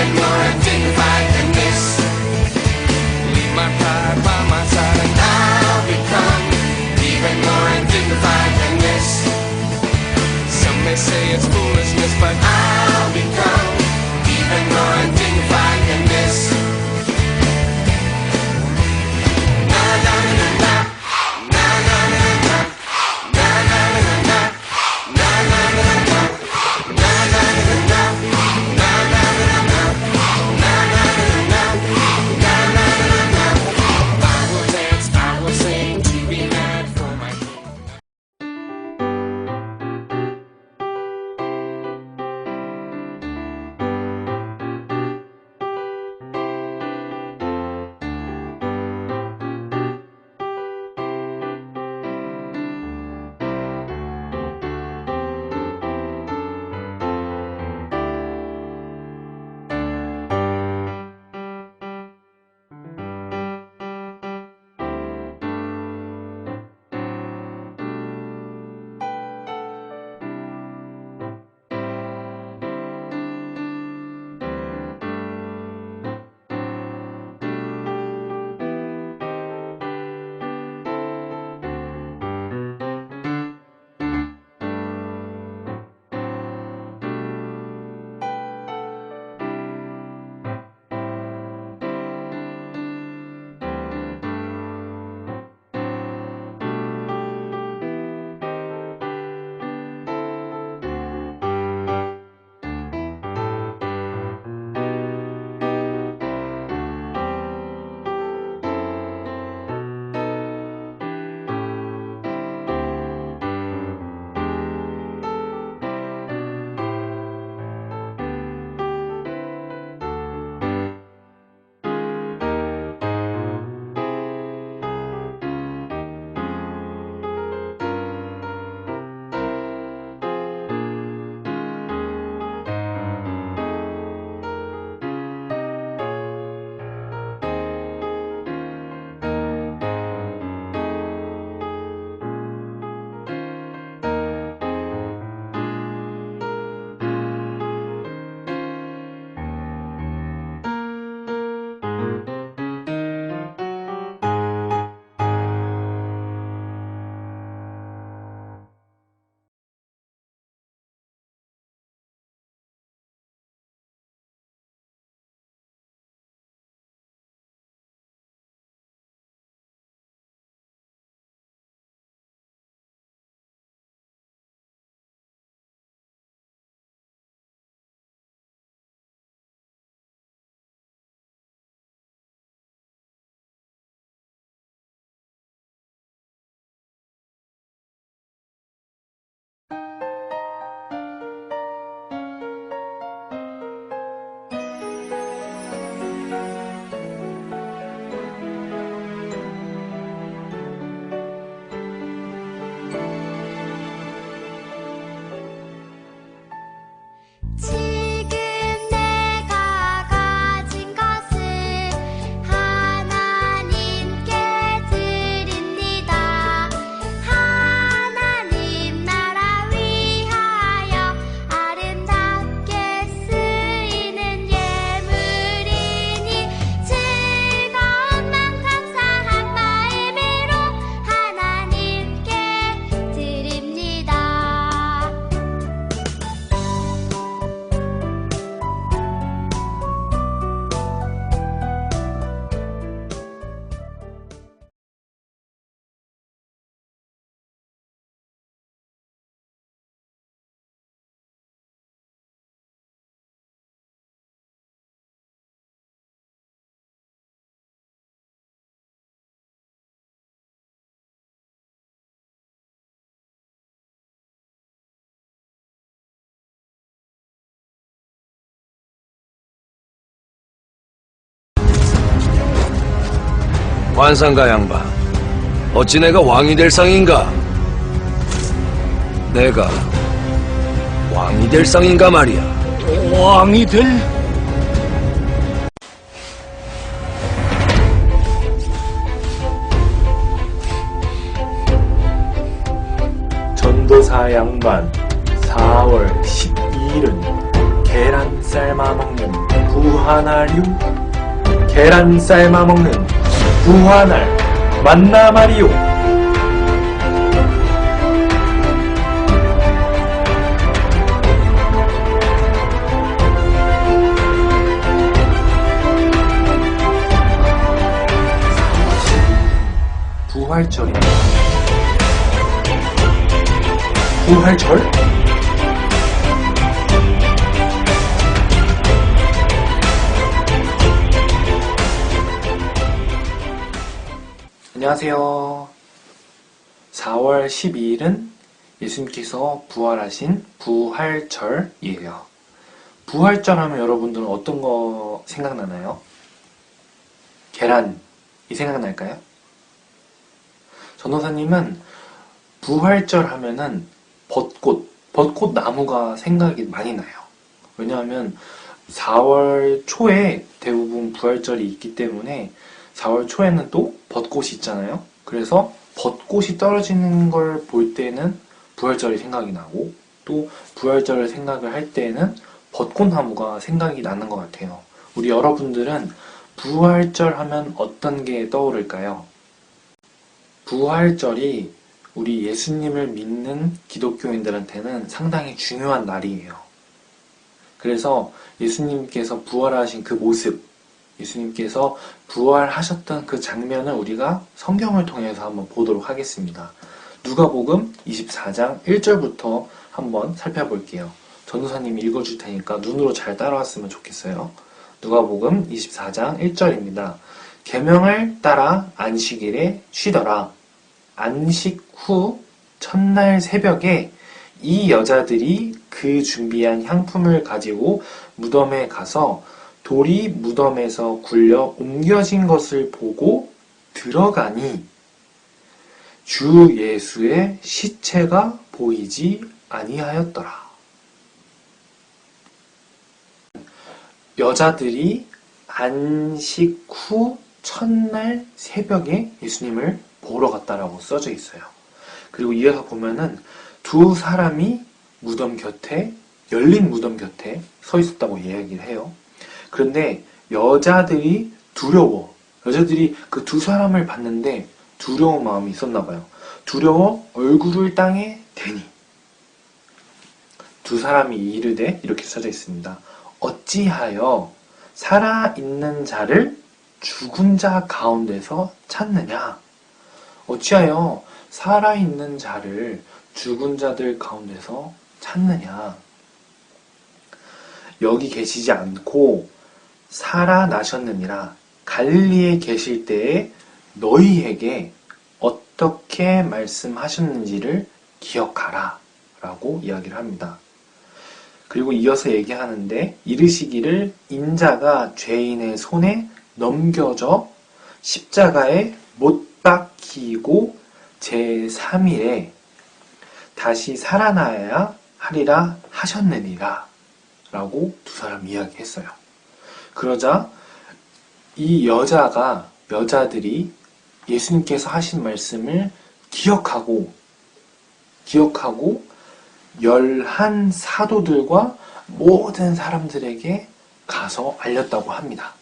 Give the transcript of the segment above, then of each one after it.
even more undignified than this. Leave my pride by my side and I'll become even more undignified than this. Some may say it's foolishness, but I'll become even more undignified than this. Na na na na na, na na na na, na na na na, na na na na, na na na na, na na na na, na na na na, na na na. I will dance, I will sing to be mad for my king. 관상가 양반, 어찌 내가 왕이 될 상인가? 내가 왕이 될 상인가 말이야. 왕이 될? 전도사 양반 4월 12일은 계란 삶아 먹는 부화날유. 계란 삶아 먹는 부화날 만나 말이요. 부활절입니다. 부활절? 안녕하세요. 4월 12일은 예수님께서 부활하신 부활절이에요. 부활절 하면 여러분들은 어떤 거 생각나나요? 계란이 생각날까요? 전도사님은 부활절 하면은 벚꽃 나무가 생각이 많이 나요. 왜냐하면 4월 초에 대부분 부활절이 있기 때문에 4월 초에는 또 벚꽃이 있잖아요. 그래서 벚꽃이 떨어지는 걸 볼 때는 부활절이 생각이 나고, 또 부활절을 생각을 할 때는 벚꽃나무가 생각이 나는 것 같아요. 우리 여러분들은 부활절 하면 어떤 게 떠오를까요? 부활절이 우리 예수님을 믿는 기독교인들한테는 상당히 중요한 날이에요. 그래서 예수님께서 부활하신 그 모습, 예수님께서 부활하셨던 그 장면을 우리가 성경을 통해서 한번 보도록 하겠습니다. 누가복음 24장 1절부터 한번 살펴볼게요. 전도사님이 읽어줄 테니까 눈으로 잘 따라왔으면 좋겠어요. 누가복음 24장 1절입니다. 계명을 따라 안식일에 쉬더라. 안식 후 첫날 새벽에 이 여자들이 그 준비한 향품을 가지고 무덤에 가서 돌이 무덤에서 굴려 옮겨진 것을 보고 들어가니 주 예수의 시체가 보이지 아니하였더라. 여자들이 안식 후 첫날 새벽에 예수님을 보러 갔다라고 써져 있어요. 그리고 이어서 보면은 두 사람이 무덤 곁에, 열린 무덤 곁에 서 있었다고 이야기를 해요. 그런데 여자들이 두려워. 여자들이 그 두 사람을 봤는데 두려운 마음이 있었나 봐요. 두려워 얼굴을 땅에 대니. 두 사람이 이르되 이렇게 써져 있습니다. 어찌하여 살아있는 자를 죽은 자 가운데서 찾느냐? 어찌하여 살아있는 자를 죽은 자들 가운데서 찾느냐? 여기 계시지 않고 살아나셨느니라. 갈릴리에 계실 때에 너희에게 어떻게 말씀하셨는지를 기억하라 라고 이야기를 합니다. 그리고 이어서 얘기하는데 이르시기를 인자가 죄인의 손에 넘겨져 십자가에 못 박히고 제3일에 다시 살아나야 하리라 하셨느니라 라고 두 사람 이야기했어요. 그러자 이 여자들이 예수님께서 하신 말씀을 기억하고 11 사도들과 모든 사람들에게 가서 알렸다고 합니다.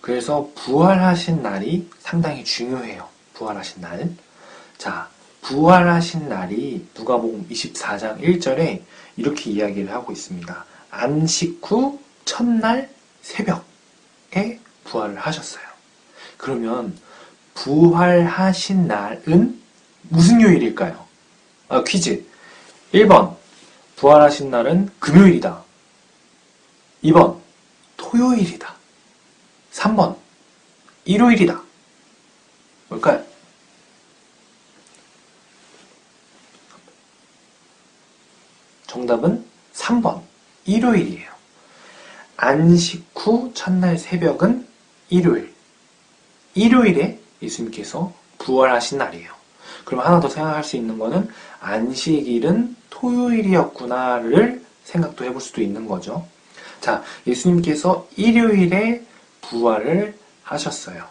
그래서 부활하신 날이 상당히 중요해요. 부활하신 날. 자, 부활하신 날이 누가복음 24장 1절에 이렇게 이야기를 하고 있습니다. 안식 후 첫날 새벽에 부활을 하셨어요. 그러면 부활하신 날은 무슨 요일일까요? 퀴즈. 1번 부활하신 날은 금요일이다. 2번 토요일이다. 3번 일요일이다. 뭘까요? 정답은 3번 일요일이에요. 안식 후 첫날 새벽은 일요일. 일요일에 예수님께서 부활하신 날이에요. 그럼 하나 더 생각할 수 있는 거는 안식일은 토요일이었구나를 생각도 해볼 수도 있는 거죠. 자, 예수님께서 일요일에 부활을 하셨어요.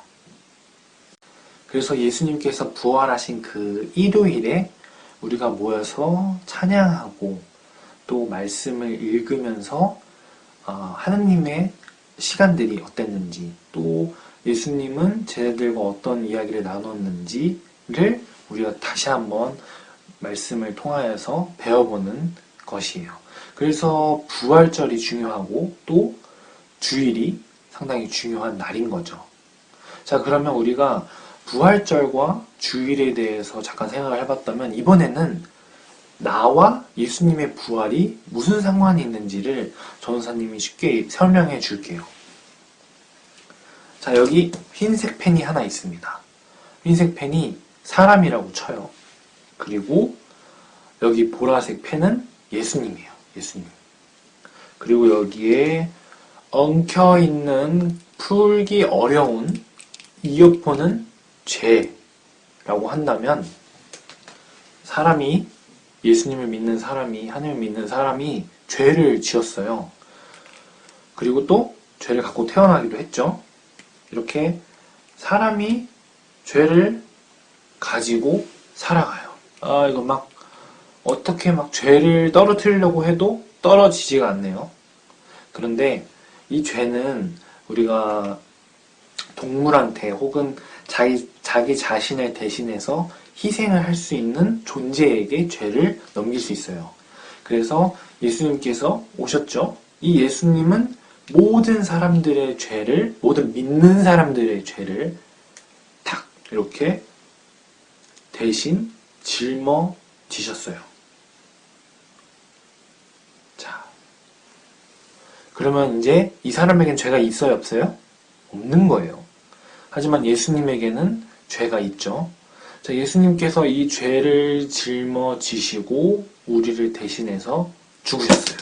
그래서 예수님께서 부활하신 그 일요일에 우리가 모여서 찬양하고 또 말씀을 읽으면서 하느님의 시간들이 어땠는지, 또 예수님은 쟤네들과 어떤 이야기를 나눴는지를 우리가 다시 한번 말씀을 통하여서 배워보는 것이에요. 그래서 부활절이 중요하고 또 주일이 상당히 중요한 날인 거죠. 자, 그러면 우리가 부활절과 주일에 대해서 잠깐 생각을 해봤다면 이번에는 나와 예수님의 부활이 무슨 상관이 있는지를 전도사님이 쉽게 설명해 줄게요. 자, 여기 흰색 펜이 하나 있습니다. 흰색 펜이 사람이라고 쳐요. 그리고 여기 보라색 펜은 예수님이에요. 예수님. 그리고 여기에 엉켜있는 풀기 어려운 이어폰은 죄라고 한다면 사람이 예수님을 믿는 사람이 하나님을 믿는 사람이 죄를 지었어요. 그리고 또 죄를 갖고 태어나기도 했죠. 이렇게 사람이 죄를 가지고 살아가요. 이거 막 어떻게 막 죄를 떨어뜨리려고 해도 떨어지지가 않네요. 그런데 이 죄는 우리가 동물한테 혹은 자기 자신을 대신해서 희생을 할 수 있는 존재에게 죄를 넘길 수 있어요. 그래서 예수님께서 오셨죠. 이 예수님은 모든 사람들의 죄를, 모든 믿는 사람들의 죄를 탁 이렇게 대신 짊어지셨어요. 자, 그러면 이제 이 사람에겐 죄가 있어요, 없어요? 없는 거예요. 하지만 예수님에게는 죄가 있죠. 자, 예수님께서 이 죄를 짊어지시고 우리를 대신해서 죽으셨어요.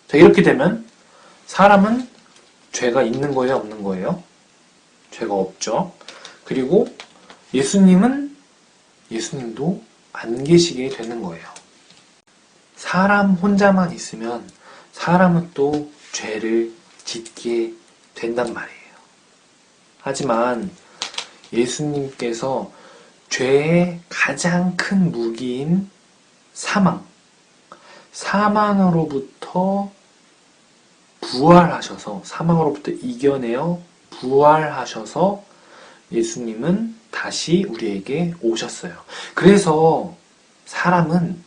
자, 이렇게 되면 사람은 죄가 있는 거예요, 없는 거예요? 죄가 없죠. 그리고 예수님도 안 계시게 되는 거예요. 사람 혼자만 있으면 사람은 또 죄를 짓게 된단 말이에요. 하지만 예수님께서 죄의 가장 큰 무기인 사망으로부터 부활하셔서, 사망으로부터 이겨내어 부활하셔서 예수님은 다시 우리에게 오셨어요. 그래서 사람은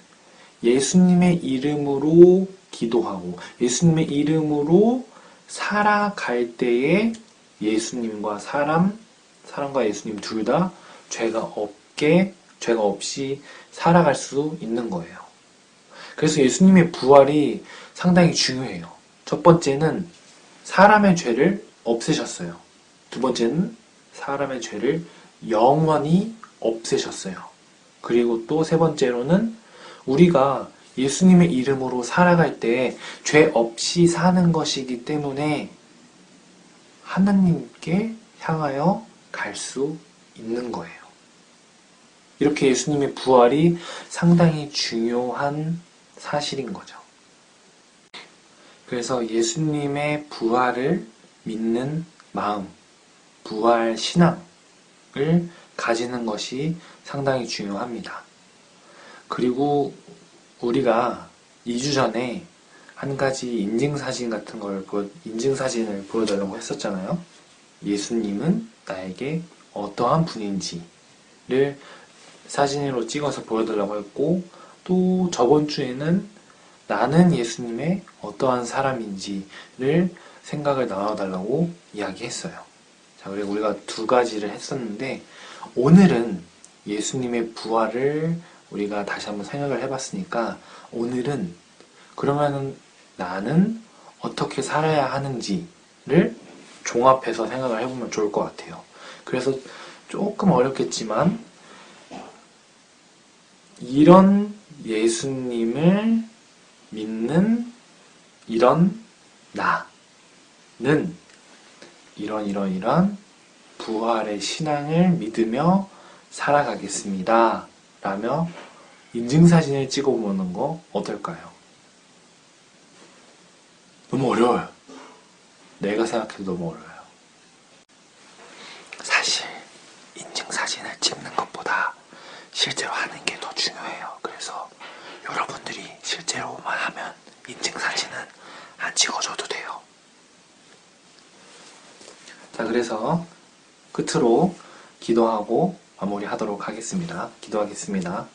예수님의 이름으로 기도하고 예수님의 이름으로 살아갈 때에 예수님과 사람과 예수님 둘 다 죄가 없이 살아갈 수 있는 거예요. 그래서 예수님의 부활이 상당히 중요해요. 첫 번째는 사람의 죄를 없애셨어요. 두 번째는 사람의 죄를 영원히 없애셨어요. 그리고 또 세 번째로는 우리가 예수님의 이름으로 살아갈 때 죄 없이 사는 것이기 때문에 하나님께 향하여 갈 수 있는 거예요. 이렇게 예수님의 부활이 상당히 중요한 사실인 거죠. 그래서 예수님의 부활을 믿는 마음, 부활 신앙을 가지는 것이 상당히 중요합니다. 그리고 우리가 2주 전에 한 가지 인증사진을 보여달라고 했었잖아요. 예수님은 나에게 어떠한 분인지를 사진으로 찍어서 보여달라고 했고, 또 저번 주에는 나는 예수님의 어떠한 사람인지를 생각을 나눠달라고 이야기했어요. 자, 그리고 우리가 두 가지를 했었는데, 오늘은 예수님의 부활을 우리가 다시 한번 생각을 해봤으니까, 오늘은 그러면은 나는 어떻게 살아야 하는지를 종합해서 생각을 해보면 좋을 것 같아요. 그래서 조금 어렵겠지만, 이런 예수님을 믿는 이런 나는 이런 부활의 신앙을 믿으며 살아가겠습니다. 라며 인증사진을 찍어보는 거 어떨까요? 너무 어려워요. 내가 생각해도 너무 어려워요. 사실 인증사진을 찍는 것보다 실제로 하는 게 더 중요해요. 그래서 여러분들이 실제 인증사진은 안 찍어줘도 돼요. 자, 그래서 끝으로 기도하고 마무리하도록 하겠습니다. 기도하겠습니다.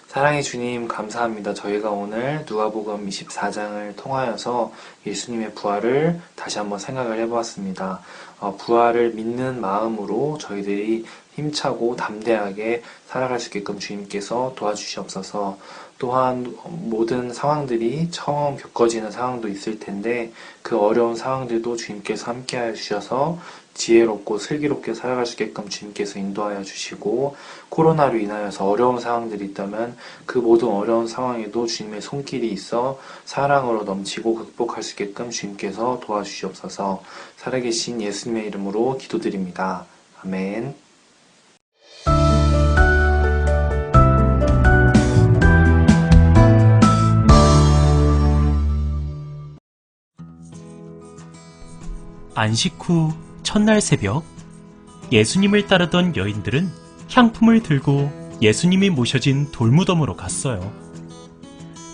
사랑의 주님, 감사합니다. 저희가 오늘 누가복음 24장을 통하여서 예수님의 부활을 다시 한번 생각을 해보았습니다. 부활을 믿는 마음으로 저희들이 힘차고 담대하게 살아갈 수 있게끔 주님께서 도와주시옵소서. 또한 모든 상황들이 처음 겪어지는 상황도 있을 텐데 그 어려운 상황들도 주님께서 함께하여 주셔서 지혜롭고 슬기롭게 살아갈 수 있게끔 주님께서 인도하여 주시고, 코로나로 인하여서 어려운 상황들이 있다면 그 모든 어려운 상황에도 주님의 손길이 있어 사랑으로 넘치고 극복할 수 있게끔 주님께서 도와주시옵소서. 살아계신 예수님의 이름으로 기도드립니다. 아멘. 안식 후 첫날 새벽, 예수님을 따르던 여인들은 향품을 들고 예수님이 모셔진 돌무덤으로 갔어요.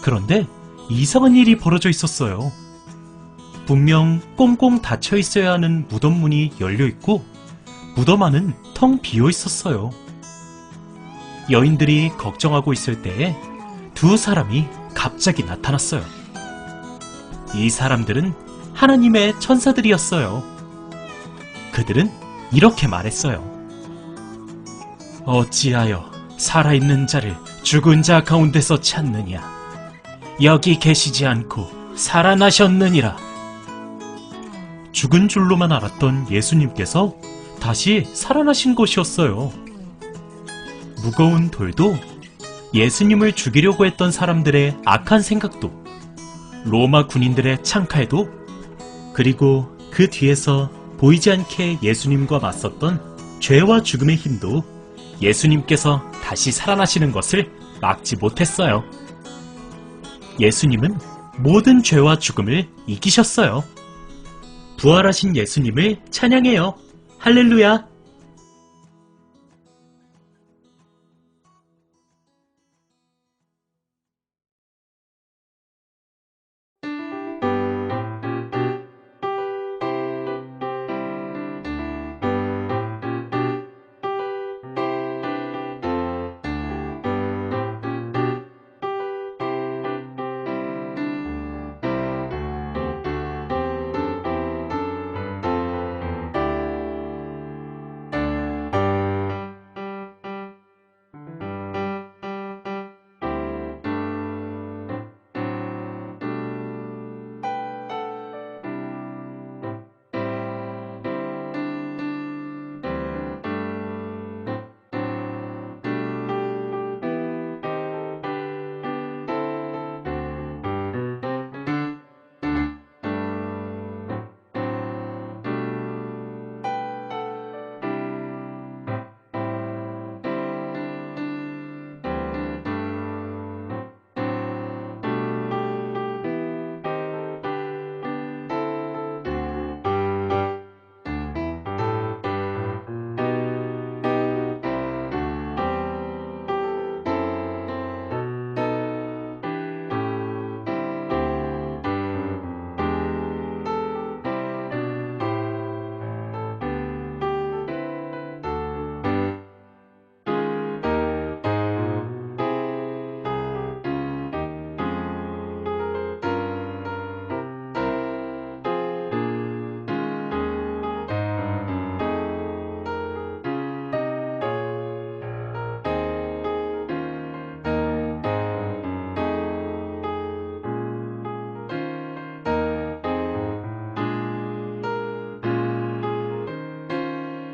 그런데 이상한 일이 벌어져 있었어요. 분명 꽁꽁 닫혀 있어야 하는 무덤 문이 열려 있고 무덤 안은 텅 비어 있었어요. 여인들이 걱정하고 있을 때에 두 사람이 갑자기 나타났어요. 이 사람들은 하나님의 천사들이었어요. 그들은 이렇게 말했어요. 어찌하여 살아있는 자를 죽은 자 가운데서 찾느냐? 여기 계시지 않고 살아나셨느니라. 죽은 줄로만 알았던 예수님께서 다시 살아나신 것이었어요. 무거운 돌도, 예수님을 죽이려고 했던 사람들의 악한 생각도, 로마 군인들의 창칼도, 그리고 그 뒤에서 보이지 않게 예수님과 맞섰던 죄와 죽음의 힘도 예수님께서 다시 살아나시는 것을 막지 못했어요. 예수님은 모든 죄와 죽음을 이기셨어요. 부활하신 예수님을 찬양해요. 할렐루야!